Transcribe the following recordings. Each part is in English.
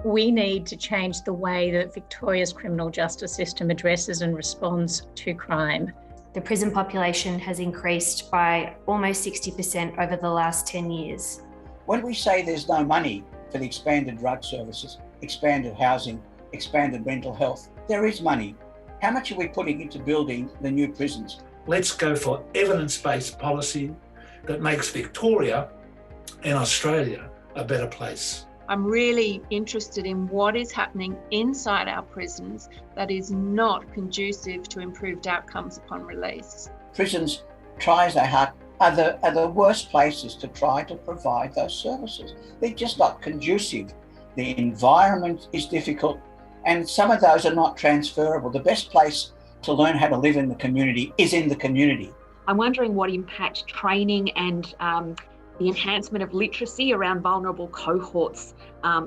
We need to change the way that Victoria's criminal justice system addresses and responds to crime. The prison population has increased by almost 60% over the last 10 years. When we say there's no money for the expanded drug services, expanded housing, expanded mental health, there is money. How much are we putting into building the new prisons? Let's go for evidence-based policy that makes Victoria and Australia a better place. I'm really interested in what is happening inside our prisons that is not conducive to improved outcomes upon release. Prisons, try as they are the worst places to try to provide those services. They're just not conducive. The environment is difficult, and some of those are not transferable. The best place to learn how to live in the community is in the community. I'm wondering what impact training and the enhancement of literacy around vulnerable cohorts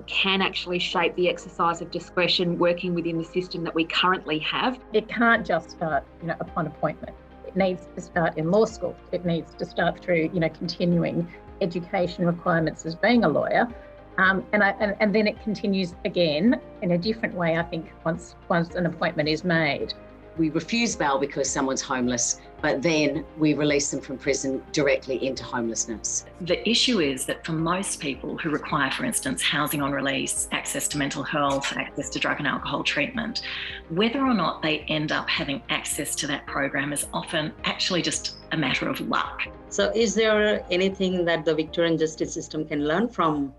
can actually shape the exercise of discretion working within the system that we currently have. It can't just start, upon appointment. It needs to start in law school. It needs to start through, continuing education requirements as being a lawyer. And then it continues again in a different way, I think, once an appointment is made. We refuse bail because someone's homeless, but then we release them from prison directly into homelessness. The issue is that for most people who require, for instance, housing on release, access to mental health, access to drug and alcohol treatment, whether or not they end up having access to that program is often actually just a matter of luck. So is there anything that the Victorian justice system can learn from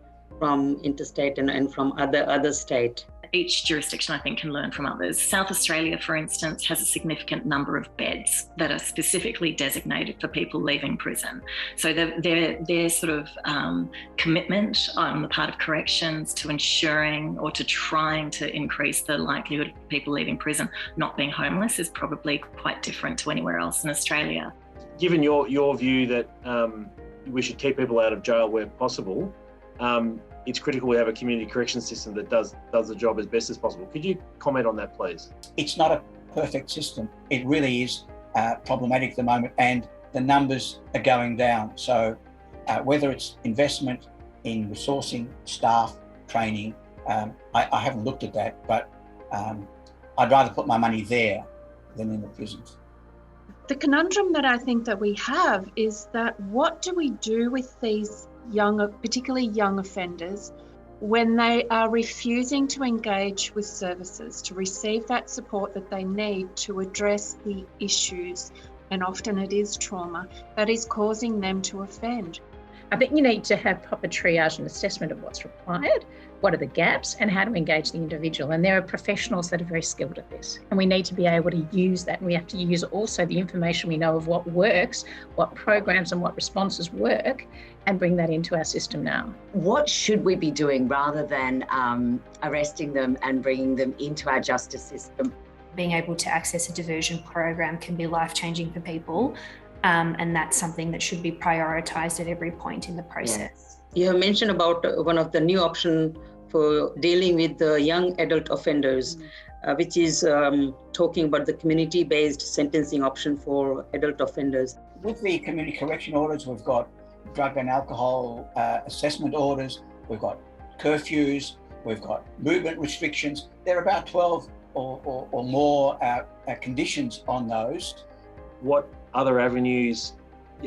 interstate and from other state? Each jurisdiction, I think, can learn from others. South Australia, for instance, has a significant number of beds that are specifically designated for people leaving prison. So their sort of commitment on the part of corrections to ensuring or to trying to increase the likelihood of people leaving prison not being homeless is probably quite different to anywhere else in Australia. Given your view that we should keep people out of jail where possible, it's critical we have a community correction system that does the job as best as possible. Could you comment on that, please? It's not a perfect system. It really is problematic at the moment, and the numbers are going down. So whether it's investment in resourcing, staff, training, I haven't looked at that, but I'd rather put my money there than in the prisons. The conundrum that I think that we have is that what do we do with these particularly young offenders, when they are refusing to engage with services, to receive that support that they need to address the issues, and often it is trauma, that is causing them to offend. I think you need to have proper triage and assessment of what's required, what are the gaps, and how to engage the individual. And there are professionals that are very skilled at this. And we need to be able to use that. And we have to use also the information we know of what works, what programs and what responses work, and bring that into our system now. What should we be doing rather than arresting them and bringing them into our justice system? Being able to access a diversion program can be life-changing for people. And that's something that should be prioritised at every point in the process. You have mentioned about one of the new options for dealing with the young adult offenders, which is talking about the community-based sentencing option for adult offenders. With the community correction orders, we've got drug and alcohol assessment orders, we've got curfews, we've got movement restrictions. There are about 12 or more conditions on those. What other avenues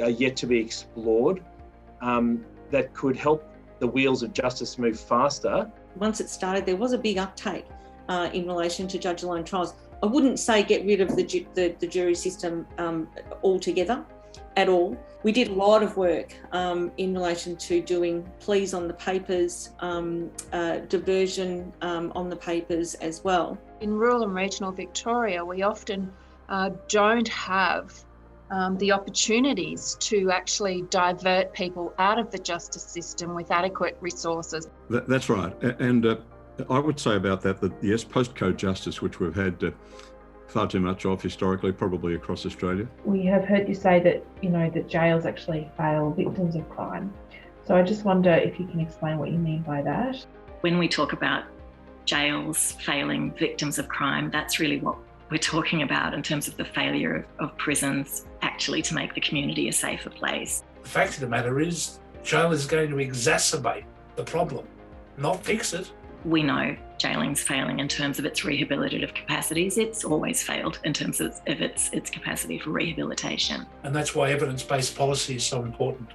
are yet to be explored that could help the wheels of justice move faster? Once it started, there was a big uptake in relation to judge-alone trials. I wouldn't say get rid of the jury system altogether at all. We did a lot of work in relation to doing pleas on the papers, diversion on the papers as well. In rural and regional Victoria, we often don't have the opportunities to actually divert people out of the justice system with adequate resources. That's right. And I would say about that yes, postcode justice, which we've had far too much of historically, probably across Australia. We have heard you say that, that jails actually fail victims of crime. So I just wonder if you can explain what you mean by that. When we talk about jails failing victims of crime, that's really what we're talking about in terms of the failure of prisons actually to make the community a safer place. The fact of the matter is, jail is going to exacerbate the problem, not fix it. we know jailing's failing in terms of its rehabilitative capacities. It's always failed in terms of its capacity for rehabilitation. And that's why evidence-based policy is so important.